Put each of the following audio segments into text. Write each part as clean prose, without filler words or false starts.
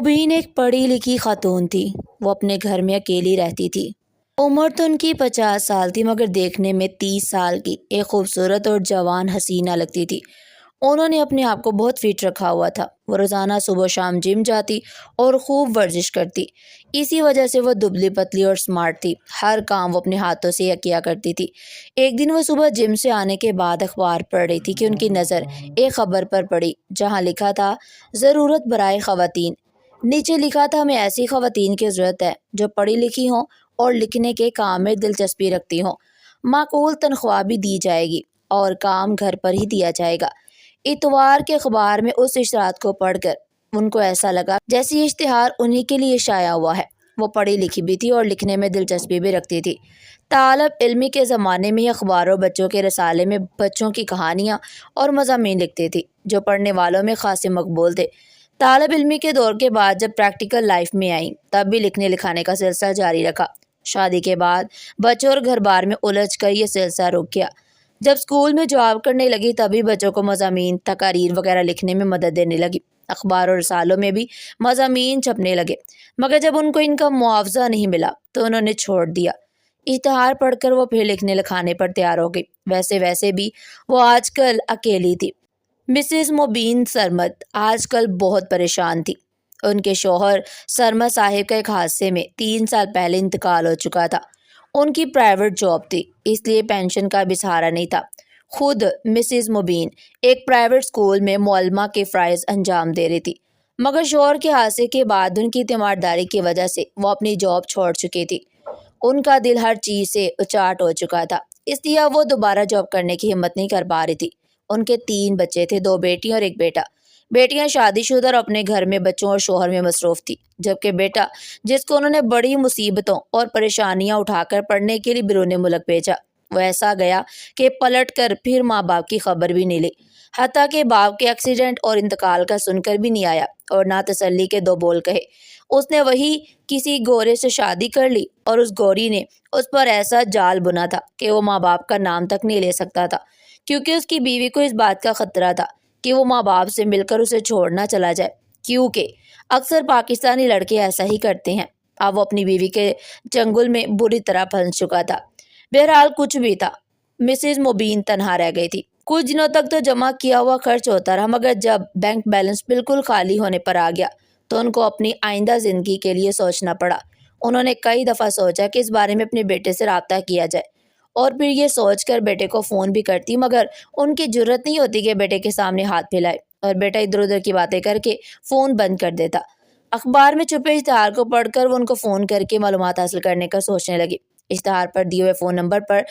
مبین ایک پڑھی لکھی خاتون تھی۔ وہ اپنے گھر میں اکیلی رہتی تھی۔ عمر تو ان کی 50 سال تھی، مگر دیکھنے میں 30 سال کی ایک خوبصورت اور جوان حسینہ لگتی تھی۔ انہوں نے اپنے آپ کو بہت فٹ رکھا ہوا تھا۔ وہ روزانہ صبح و شام جم جاتی اور خوب ورزش کرتی۔ اسی وجہ سے وہ دبلی پتلی اور سمارٹ تھی۔ ہر کام وہ اپنے ہاتھوں سے کیا کرتی تھی۔ ایک دن وہ صبح جم سے آنے کے بعد اخبار پڑھ رہی تھی کہ ان کی نظر ایک خبر پر پڑی جہاں لکھا تھا ضرورت برائے خواتین۔ نیچے لکھا تھا ہمیں ایسی خواتین کی ضرورت ہے جو پڑھی لکھی ہوں اور لکھنے کے کام میں دلچسپی رکھتی ہوں۔ معقول تنخواہ بھی دی جائے گی اور کام گھر پر ہی دیا جائے گا۔ اتوار کے اخبار میں اس اشتہار کو پڑھ کر ان کو ایسا لگا جیسے یہ اشتہار انہی کے لیے شائع ہوا ہے۔ وہ پڑھی لکھی بھی تھی اور لکھنے میں دلچسپی بھی رکھتی تھی۔ طالب علمی کے زمانے میں یہ اخباروں بچوں کے رسالے میں بچوں کی کہانیاں اور مضامین لکھتی تھی جو پڑھنے والوں میں خاصے مقبول تھے۔ طالب علمی کے دور کے بعد جب پریکٹیکل لائف میں آئیں تب بھی لکھنے لکھانے کا سلسلہ جاری رکھا۔ شادی کے بعد بچوں اور گھر بار میں الجھ کر یہ سلسلہ رک گیا۔ جب اسکول میں جاب کرنے لگی تبھی بچوں کو مضامین تقاریر وغیرہ لکھنے میں مدد دینے لگی۔ اخبار اور رسالوں میں بھی مضامین چھپنے لگے، مگر جب ان کو ان کا معاوضہ نہیں ملا تو انہوں نے چھوڑ دیا۔ اشتہار پڑھ کر وہ پھر لکھنے لکھانے پر تیار ہو گئی۔ ویسے بھی وہ آج کل اکیلی تھی۔ مسز مبین سرمد آج کل بہت پریشان تھی۔ ان کے شوہر سرمد صاحب کا ایک حادثے میں 3 سال پہلے انتقال ہو چکا تھا۔ ان کی پرائیویٹ جاب تھی، اس لیے پینشن کا بھی سہارا نہیں تھا۔ خود مسز مبین ایک پرائیویٹ اسکول میں معلمہ کے فرائض انجام دے رہی تھی، مگر شوہر کے حادثے کے بعد ان کی تیمارداری کی وجہ سے وہ اپنی جاب چھوڑ چکی تھی۔ ان کا دل ہر چیز سے اچاٹ ہو چکا تھا، اس لیے وہ دوبارہ جاب کرنے کی ہمت نہیں کر پا رہی تھی۔ ان کے 3 بچے تھے، 2 بیٹیاں اور 1 بیٹا۔ بیٹیاں شادی شدہ اور اپنے گھر میں بچوں اور شوہر میں مصروف تھی، جبکہ بیٹا جس کو انہوں نے بڑی مصیبتوں اور پریشانیاں اٹھا کر پڑھنے کے لیے بیرون ملک بھیجا، وہ ایسا گیا کہ پلٹ کر پھر ماں باپ کی خبر بھی نہیں لی، حتیٰ کہ باپ کے ایکسیڈنٹ اور انتقال کا سن کر بھی نہیں آیا اور نہ تسلی کے 2 بول کہے۔ اس نے وہی کسی گورے سے شادی کر لی اور اس گوری نے اس پر ایسا جال بنا تھا کہ وہ ماں باپ کا نام تک نہیں لے سکتا تھا، کیونکہ اس کی بیوی کو اس بات کا خطرہ تھا کہ وہ ماں باپ سے مل کر اسے چھوڑنا چلا جائے، کیونکہ اکثر پاکستانی لڑکے ایسا ہی کرتے ہیں۔ اب وہ اپنی بیوی کے چنگل میں بری طرح پھنس چکا تھا۔ بہرحال کچھ بھی تھا، مسز مبین تنہا رہ گئی تھی۔ کچھ دنوں تک تو جمع کیا ہوا خرچ ہوتا رہا، مگر جب بینک بیلنس بالکل خالی ہونے پر آ گیا تو ان کو اپنی آئندہ زندگی کے لیے سوچنا پڑا۔ انہوں نے کئی دفعہ سوچا کہ اس بارے میں اپنے بیٹے سے رابطہ کیا جائے اور پھر یہ سوچ کر بیٹے کو فون بھی کرتی، مگر ان کی جرت نہیں ہوتی کہ بیٹے کے سامنے ہاتھ پھیلائے، اور بیٹا ادھر ادھر کی باتیں کر کے فون بند کر دیتا۔ اخبار میں چھپے اشتہار کو پڑھ کر وہ ان کو فون کر کے معلومات حاصل کرنے کا سوچنے لگی۔ اشتہار پر دیے ہوئے فون نمبر پر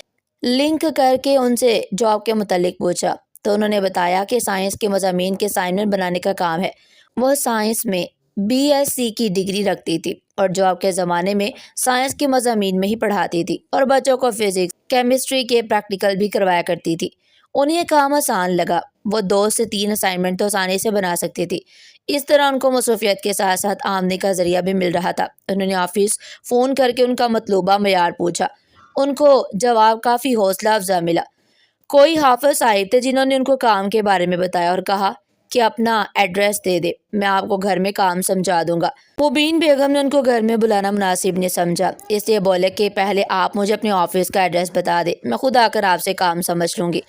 لنک کر کے ان سے جاب کے متعلق پوچھا تو انہوں نے بتایا کہ سائنس کے مضامین کے اسائنمنٹ بنانے کا کام ہے۔ وہ سائنس میں BSc کی ڈگری رکھتی تھی اور جاب کے زمانے میں سائنس کے مضامین میں ہی پڑھاتی تھی اور بچوں کو فزکس، کیمسٹری کے پریکٹیکل بھی کروایا کرتی تھی۔ انہیں یہ کام آسان لگا، وہ 2 سے 3 اسائنمنٹ تو آسانی سے بنا سکتی تھی۔ اس طرح ان کو مصروفیت کے ساتھ ساتھ آمدنی کا ذریعہ بھی مل رہا تھا۔ انہوں نے آفس فون کر کے ان کا مطلوبہ معیار پوچھا۔ ان کو جواب کافی حوصلہ افزا ملا۔ کوئی حافظ صاحب تھے جنہوں نے ان کو کام کے بارے میں بتایا اور کہا کہ اپنا ایڈریس دے دے، میں آپ کو گھر میں کام سمجھا دوں گا۔ مبین بیگم نے ان کو گھر میں بلانا مناسب نہیں سمجھا، اس لیے بولے کہ پہلے آپ مجھے اپنے آفس کا ایڈریس بتا دے، میں خود آ کر آپ سے کام سمجھ لوں گی۔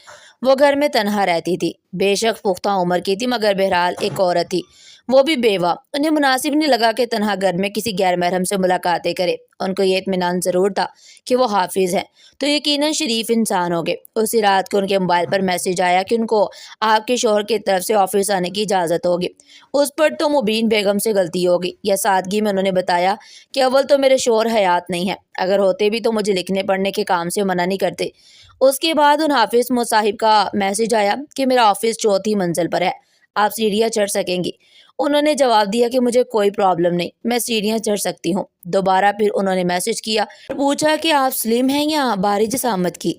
وہ گھر میں تنہا رہتی تھی، بے شک پختہ عمر کی تھی، مگر بہرحال ایک عورت تھی، وہ بھی بیوہ۔ انہیں مناسب نہیں لگا کہ تنہا گھر میں کسی غیر محرم سے ملاقاتیں کرے۔ ان کو یہ اطمینان ضرور تھا کہ وہ حافظ ہیں تو یقیناً شریف انسان ہوگے۔ اسی رات کو ان کے موبائل پر میسج آیا کہ ان کو آپ کے شوہر کی طرف سے آفس آنے کی اجازت ہوگی۔ اس پر تو مبین بیگم سے غلطی ہوگی، یا سادگی میں انہوں نے بتایا کہ اول تو میرے شوہر حیات نہیں ہیں، اگر ہوتے بھی تو مجھے لکھنے پڑھنے کے کام سے منع نہیں کرتے۔ اس کے بعد ان حافظ صاحب کا میسج آیا کہ میرا آفس 4تھی منزل پر ہے، آپ سیڑھیاں چڑھ سکیں گی۔ انہوں نے جواب دیا کہ مجھے کوئی پرابلم نہیں، میں سیڑھیاں چڑھ سکتی ہوں۔ دوبارہ پھر انہوں نے میسج کیا اور پوچھا کہ آپ سلم ہیں یا بھاری جسامت کی۔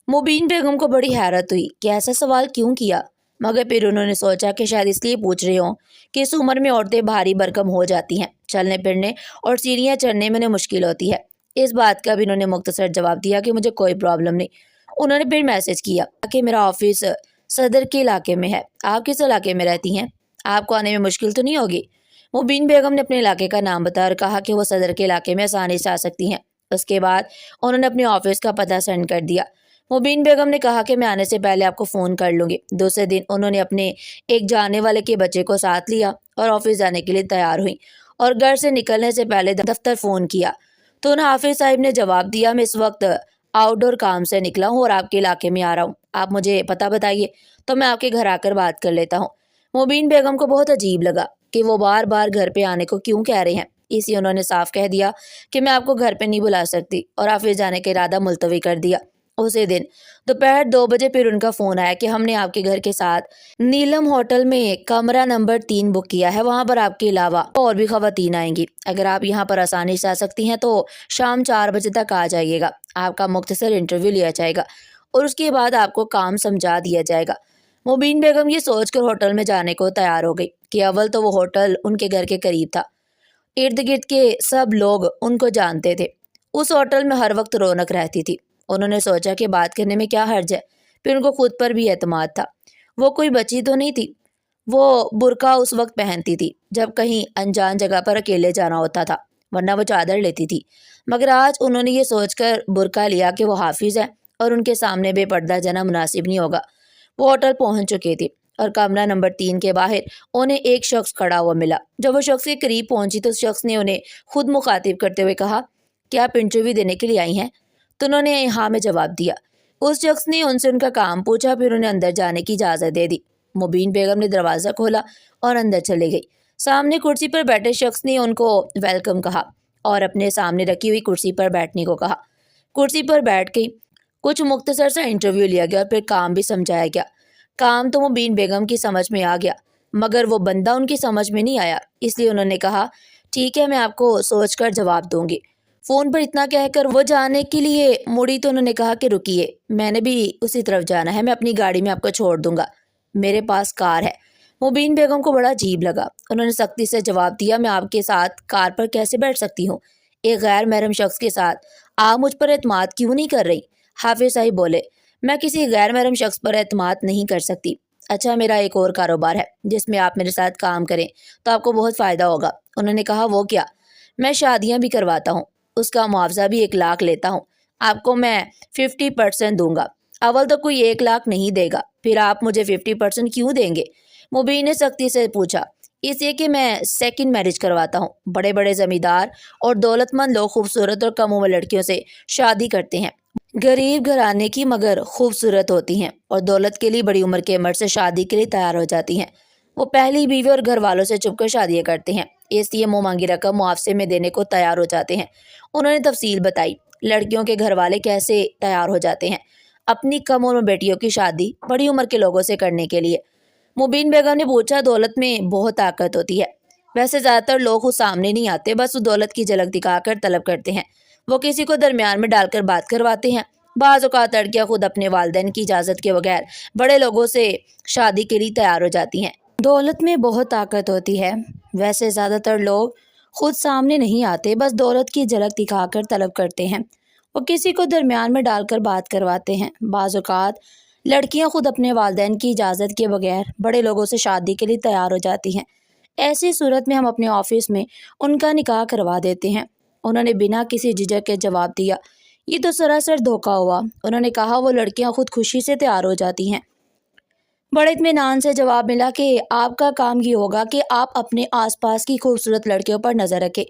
مبین بیگم کو بڑی حیرت ہوئی کہ ایسا سوال کیوں کیا، مگر پھر انہوں نے سوچا کہ شاید اس لیے پوچھ رہے ہوں کہ اس عمر میں عورتیں بھاری بھرکم ہو جاتی ہیں، چلنے پھرنے اور سیڑھیاں چڑھنے میں انہیں مشکل ہوتی ہے۔ اس بات کا بھی انہوں نے مختصر جواب دیا کہ مجھے کوئی پرابلم نہیں۔ انہوں نے پھر میسج کیا کہ میرا آفس صدر کے علاقے میں ہے، آپ کس علاقے میں رہتی ہیں، آپ کو آنے میں مشکل تو نہیں ہوگی۔ مبین بیگم نے اپنے علاقے کا نام بتایا اور کہا کہ وہ صدر کے علاقے میں آسانی سے آ سکتی ہیں۔ اس کے بعد انہوں نے اپنے آفس کا پتہ سینڈ کر دیا۔ مبین بیگم نے کہا کہ میں آنے سے پہلے آپ کو فون کر لوں گی۔ دوسرے دن انہوں نے اپنے ایک جاننے والے کے بچے کو ساتھ لیا اور آفس جانے کے لیے تیار ہوئیں اور گھر سے نکلنے سے پہلے دفتر فون کیا تو انہیں حافظ صاحب نے جواب دیا، میں اس وقت آؤٹ ڈور کام سے نکلا ہوں اور آپ کے علاقے میں آ رہا ہوں، آپ مجھے پتہ بتائیے تو میں آپ کے گھر آ کر بات کر لیتا ہوں۔ مبین بیگم کو بہت عجیب لگا کہ وہ بار بار گھر پہ آنے کو کیوں کہہ رہے ہیں، اس لیے انہوں نے صاف کہہ دیا کہ میں آپ کو گھر پہ نہیں بلا سکتی اور آفس جانے کا ارادہ ملتوی کر دیا۔ اسی دن دوپہر 2 بجے پھر ان کا فون آیا کہ ہم نے آپ کے گھر کے ساتھ نیلم ہوٹل میں کمرہ نمبر 3 بک کیا ہے، وہاں پر آپ کے علاوہ اور بھی خواتین آئیں گی، اگر آپ یہاں پر آسانی سے آ سکتی ہیں تو شام 4 بجے تک آ جائیے گا، آپ کا مختصر انٹرویو لیا جائے گا اور اس کے بعد آپ کو کام سمجھا دیا جائے گا۔ مبین بیگم یہ سوچ کر ہوٹل میں جانے کو تیار ہو گئی کہ اول تو وہ ہوٹل ان کے گھر کے قریب تھا، ارد گرد کے سب لوگ ان کو جانتے تھے، اس ہوٹل میں ہر وقت رونق رہتی تھی۔ انہوں نے سوچا کہ بات کرنے میں کیا حرج ہے، پھر ان کو خود پر بھی اعتماد تھا، وہ کوئی بچی تو نہیں تھی، وہ برقع اس وقت پہنتی تھی جب کہیں انجان جگہ پر اکیلے جانا ہوتا تھا، ورنہ وہ چادر لیتی تھی، مگر آج انہوں نے یہ سوچ کر برقع لیا کہ وہ حافظ ہے اور ان کے سامنے بے پردہ جانا مناسب نہیں ہوگا۔ وہ ہوٹل پہنچ چکے تھے اور کمرہ نمبر 3 کے باہر انہیں ایک شخص کھڑا ہوا ملا۔ جب وہ شخص کے قریب پہنچی تو اس شخص نے انہیں خود مخاطب کرتے ہوئے کہا کہ آپ انٹرویو دینے کے لیے آئی ہیں؟ تو انہوں نے ہاں میں جواب دیا۔ اس شخص نے ان سے ان کا کام پوچھا، پھر انہیں اندر جانے کی اجازت دے دی۔ مبین بیگم نے دروازہ کھولا اور اندر چلے گئی۔ سامنے کرسی پر بیٹھے شخص نے ان کو ویلکم کہا اور اپنے سامنے رکھی ہوئی کرسی پر بیٹھنے کو کہا۔ کرسی پر بیٹھ گئی، کچھ مختصر سا انٹرویو لیا گیا اور پھر کام بھی سمجھایا گیا۔ کام تو مبین بیگم کی سمجھ میں آ گیا مگر وہ بندہ ان کی سمجھ میں نہیں آیا، اس لیے انہوں نے کہا ٹھیک ہے میں آپ کو سوچ کر جواب دوں گی۔ فون پر اتنا کہہ کر وہ جانے کے لیے مڑی تو انہوں نے کہا کہ رکیے، میں نے بھی اسی طرف جانا ہے، میں اپنی گاڑی میں آپ کو چھوڑ دوں گا، میرے پاس کار ہے۔ مبین بیگم کو بڑا عجیب لگا، انہوں نے سختی سے جواب دیا میں آپ کے ساتھ کار پر کیسے بیٹھ سکتی ہوں، ایک غیر محرم شخص کے ساتھ، آپ مجھ پر اعتماد کیوں نہیں کر رہی؟ حافظ صاحب بولے میں کسی غیر محرم شخص پر اعتماد نہیں کر سکتی۔ اچھا میرا ایک اور کاروبار ہے جس میں آپ میرے ساتھ کام کریں تو آپ کو بہت فائدہ ہوگا۔ انہوں نے کہا وہ کیا؟ میں شادیاں بھی کرواتا ہوں، اس کا معاوضہ بھی 1 لاکھ لیتا ہوں، آپ کو میں 50% دوں گا۔ اول تو کوئی 1 لاکھ نہیں دے گا، پھر آپ مجھے 50% کیوں دیں گے؟ مبین نے سختی سے پوچھا۔ اس لیے کہ میں سیکنڈ میرج کرواتا ہوں، بڑے بڑے زمیندار اور دولت مند لوگ خوبصورت اور کم عمر لڑکیوں سے شادی کرتے ہیں، غریب گھرانے کی مگر خوبصورت ہوتی ہیں اور دولت کے لیے بڑی عمر کے مرد سے شادی کے لیے تیار ہو جاتی ہیں، وہ پہلی بیوی اور گھر والوں سے چھپ کر شادیاں کرتے ہیں، اس لیے منہ مانگی رقم معاوضے میں دینے کو تیار ہو جاتے ہیں۔ انہوں نے تفصیل بتائی لڑکیوں کے گھر والے کیسے تیار ہو جاتے ہیں اپنی کم عمر بیٹیوں کی شادی بڑی عمر کے لوگوں سے کرنے کے لیے۔ مبین بیگم نے پوچھا دولت میں بہت طاقت ہوتی ہے، ویسے زیادہ تر لوگ خود سامنے نہیں آتے، بس وہ دولت کی جھلک دکھا کر طلب کرتے ہیں، وہ کسی کو درمیان میں ڈال کر بات کرواتے ہیں۔ بعض اوقات لڑکیاں خود اپنے والدین کی اجازت کے بغیر بڑے لوگوں سے شادی کے لیے تیار ہو جاتی ہیں۔ دولت میں بہت طاقت ہوتی ہے، ویسے زیادہ تر لوگ خود سامنے نہیں آتے، بس دولت کی جھلک دکھا کر طلب کرتے ہیں، وہ کسی کو درمیان میں ڈال کر بات کرواتے ہیں۔ بعض اوقات لڑکیاں خود اپنے والدین کی اجازت کے بغیر بڑے لوگوں سے شادی کے لیے تیار ہو جاتی ہیں، ایسی صورت میں ہم اپنے آفس میں ان کا نکاح کروا دیتے ہیں۔ انہوں نے بنا کسی جھجک کے جواب دیا۔ یہ تو سراسر دھوکہ ہوا۔ انہوں نے کہا وہ لڑکیاں خود خوشی سے تیار ہو جاتی ہیں۔ بڑے اطمینان سے جواب ملا کہ آپ کا کام یہ ہوگا کہ آپ اپنے آس پاس کی خوبصورت لڑکیوں پر نظر رکھیں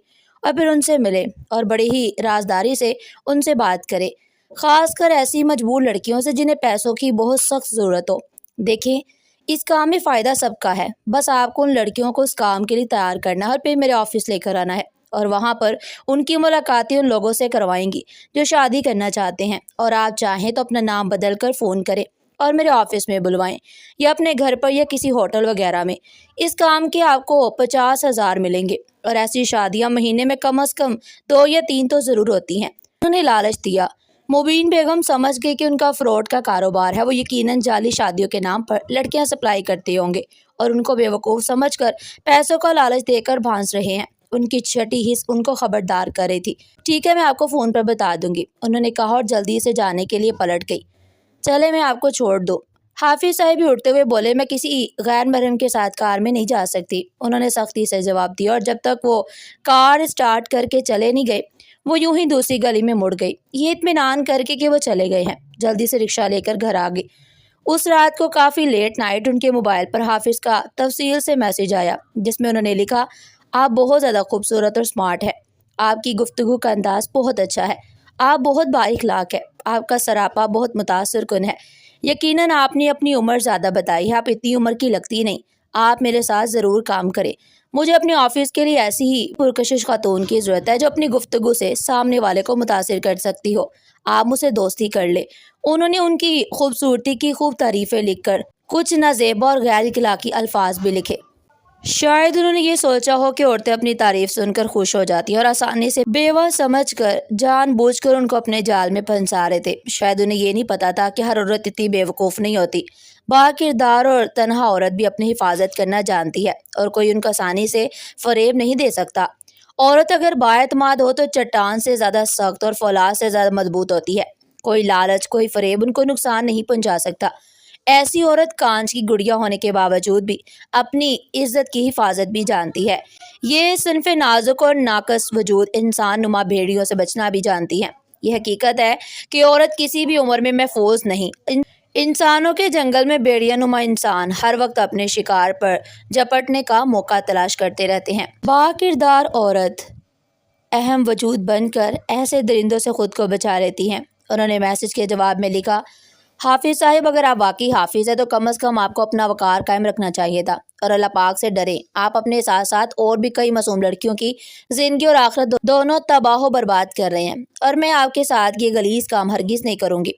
اور پھر ان سے ملیں اور بڑی ہی رازداری سے ان سے بات کریں، خاص کر ایسی مجبور لڑکیوں سے جنہیں پیسوں کی بہت سخت ضرورت ہو۔ دیکھیں اس کام میں فائدہ سب کا ہے، بس آپ کو ان لڑکیوں کو اس کام کے لیے تیار کرنا ہے اور پھر میرے آفس لے کر آنا ہے اور وہاں پر ان کی ملاقاتیں ان لوگوں سے کروائیں گی جو شادی کرنا چاہتے ہیں، اور آپ چاہیں تو اپنا نام بدل کر فون کریں اور میرے آفس میں بلوائیں یا اپنے گھر پر یا کسی ہوٹل وغیرہ میں۔ اس کام کے آپ کو 50,000 ملیں گے اور ایسی شادیاں مہینے میں کم از کم 2 یا 3 تو ضرور ہوتی ہیں۔ انہوں نے لالچ دیا۔ مبین بیگم سمجھ گئی کہ ان کا فراڈ کا کاروبار ہے، وہ یقیناً جعلی شادیوں کے نام پر لڑکیاں سپلائی کرتے ہوں گے اور ان کو بیوقوف سمجھ کر پیسوں کا لالچ دے کر بھانس رہے ہیں۔ ان کی چھٹی حص ان کو خبردار کر رہی تھی۔ ٹھیک ہے میں آپ کو فون پر بتا دوں گی، انہوں نے کہا اور جلدی سے جانے کے لیے پلٹ گئی۔ چلے میں آپ کو چھوڑ دوں، حافظ صاحب بھی اٹھتے ہوئے بولے، میں کسی غیر محرم کے ساتھ کار میں نہیں جا سکتی۔ انہوں نے سختی سے جواب دیا اور جب تک وہ کار سٹارٹ کر کے چلے نہیں گئے وہ یوں ہی دوسری گلی میں مڑ گئی، یہ اطمینان کر کے کہ وہ چلے گئے ہیں۔ جلدی سے رکشہ لے کر گھر آ گئی۔ اس رات کو کافی لیٹ نائٹ ان کے موبائل پر حافظ کا تفصیل سے میسج آیا جس میں انہوں نے لکھا، آپ بہت زیادہ خوبصورت اور سمارٹ ہے، آپ کی گفتگو کا انداز بہت اچھا ہے، آپ بہت بااخلاق ہے، آپ کا سراپا بہت متاثر کن ہے، یقیناً آپ نے اپنی عمر زیادہ بتائی ہے، آپ اتنی عمر کی لگتی نہیں، آپ میرے ساتھ ضرور کام کریں، مجھے اپنے آفس کے لیے ایسی ہی پرکشش خاتون کی ضرورت ہے جو اپنی گفتگو سے سامنے والے کو متاثر کر سکتی ہو، آپ مجھ سے دوستی کر لیں۔ انہوں نے ان کی خوبصورتی کی خوب تعریفیں لکھ کر کچھ نازیبا اور غیر اخلاقی الفاظ بھی لکھے۔ شاید انہوں نے یہ سوچا ہو کہ عورتیں اپنی تعریف سن کر خوش ہو جاتی ہیں اور آسانی سے بیوہ سمجھ کر جان بوجھ کر ان کو اپنے جال میں پھنسا رہے تھے۔ شاید انہیں یہ نہیں پتا تھا کہ ہر عورت اتنی بے وقوف نہیں ہوتی، با کردار اور تنہا عورت بھی اپنی حفاظت کرنا جانتی ہے اور کوئی ان کو آسانی سے فریب نہیں دے سکتا۔ عورت اگر با اعتماد ہو تو چٹان سے زیادہ سخت اور فولاد سے زیادہ مضبوط ہوتی ہے، کوئی لالچ کوئی فریب ان کو نقصان نہیں پہنچا سکتا۔ ایسی عورت کانچ کی گڑیا ہونے کے باوجود بھی اپنی عزت کی حفاظت بھی جانتی ہے۔ یہ صنف نازک اور ناقص وجود انسان نما بھیڑیوں سے بچنا بھی جانتی ہے۔ یہ حقیقت ہے کہ عورت کسی بھی عمر میں محفوظ نہیں۔ انسانوں کے جنگل میں بھیڑیا نما انسان ہر وقت اپنے شکار پر جپٹنے کا موقع تلاش کرتے رہتے ہیں۔ با کردار عورت اہم وجود بن کر ایسے درندوں سے خود کو بچا لیتی ہیں۔ انہوں نے میسج کے جواب میں لکھا، حافظ صاحب اگر آپ واقعی حافظ ہیں تو کم از کم آپ کو اپنا وقار قائم رکھنا چاہیے تھا اور اللہ پاک سے ڈریں۔ آپ اپنے ساتھ ساتھ اور بھی کئی معصوم لڑکیوں کی زندگی اور آخرت دونوں تباہ و برباد کر رہے ہیں اور میں آپ کے ساتھ یہ غلیظ کام ہرگز نہیں کروں گی،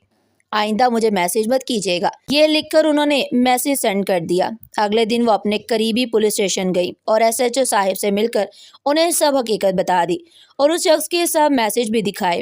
آئندہ مجھے میسج مت کیجیے گا۔ یہ لکھ کر انہوں نے میسج سینڈ کر دیا۔ اگلے دن وہ اپنے قریبی پولیس اسٹیشن گئی اور ایس ایچ او صاحب سے مل کر انہیں سب حقیقت بتا دی اور اس شخص کے سب میسج بھی دکھائے۔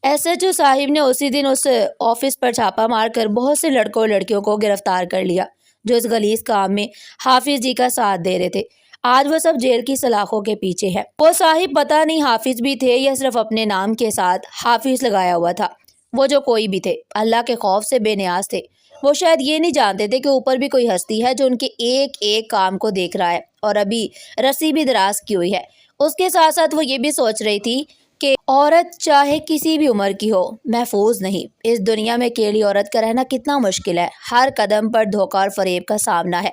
ایس ایچ او صاحب نے اسی دن اس آفس پر چھاپا مار کر بہت سے لڑکوں اور لڑکیوں کو گرفتار کر لیا جو اس غلیظ کام میں حافظ جی کا ساتھ دے رہے تھے۔ آج وہ سب جیل کی سلاخوں کے پیچھے ہے۔ وہ صاحب پتہ نہیں حافظ بھی تھے یا صرف اپنے نام کے ساتھ حافظ لگایا ہوا تھا۔ وہ جو کوئی بھی تھے اللہ کے خوف سے بے نیاز تھے۔ وہ شاید یہ نہیں جانتے تھے کہ اوپر بھی کوئی ہستی ہے جو ان کے ایک ایک کام کو دیکھ رہا ہے اور ابھی رسی بھی دراز کی ہوئی ہے۔ اس کے ساتھ ساتھ وہ یہ بھی سوچ رہی تھی کہ عورت چاہے کسی بھی عمر کی ہو محفوظ نہیں۔ اس دنیا میں اکیلی عورت کا رہنا کتنا مشکل ہے، ہر قدم پر دھوکہ اور فریب کا سامنا ہے۔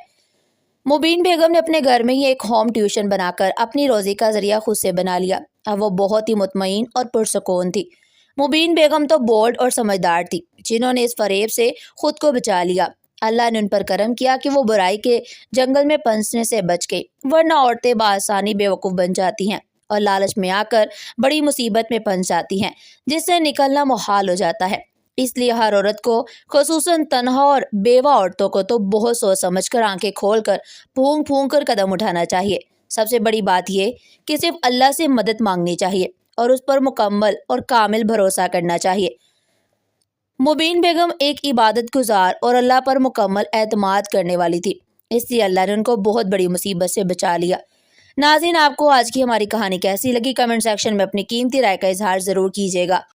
مبین بیگم نے اپنے گھر میں ہی ایک ہوم ٹیوشن بنا کر اپنی روزی کا ذریعہ خود سے بنا لیا۔ اب وہ بہت ہی مطمئن اور پرسکون تھی۔ مبین بیگم تو بولڈ اور سمجھدار تھی جنہوں نے اس فریب سے خود کو بچا لیا۔ اللہ نے ان پر کرم کیا کہ وہ برائی کے جنگل میں پھنسنے سے بچ گئی، ورنہ عورتیں بآسانی بے وقوف بن جاتی ہیں اور لالچ میں آ کر بڑی مصیبت میں پھنس جاتی ہیں جس سے نکلنا محال ہو جاتا ہے۔ اس لیے ہر عورت کو، خصوصاً تنہا اور بیوہ عورتوں کو تو بہت سوچ سمجھ کر آنکھیں کھول کر پھونک پھونک کر قدم اٹھانا چاہیے۔ سب سے بڑی بات یہ کہ صرف اللہ سے مدد مانگنی چاہیے اور اس پر مکمل اور کامل بھروسہ کرنا چاہیے۔ مبین بیگم ایک عبادت گزار اور اللہ پر مکمل اعتماد کرنے والی تھی، اس لیے اللہ نے ان کو بہت بڑی مصیبت سے بچا لیا۔ ناظرین، آپ کو آج کی ہماری کہانی کیسی لگی؟ کمنٹ سیکشن میں اپنی قیمتی رائے کا اظہار ضرور کیجیے گا۔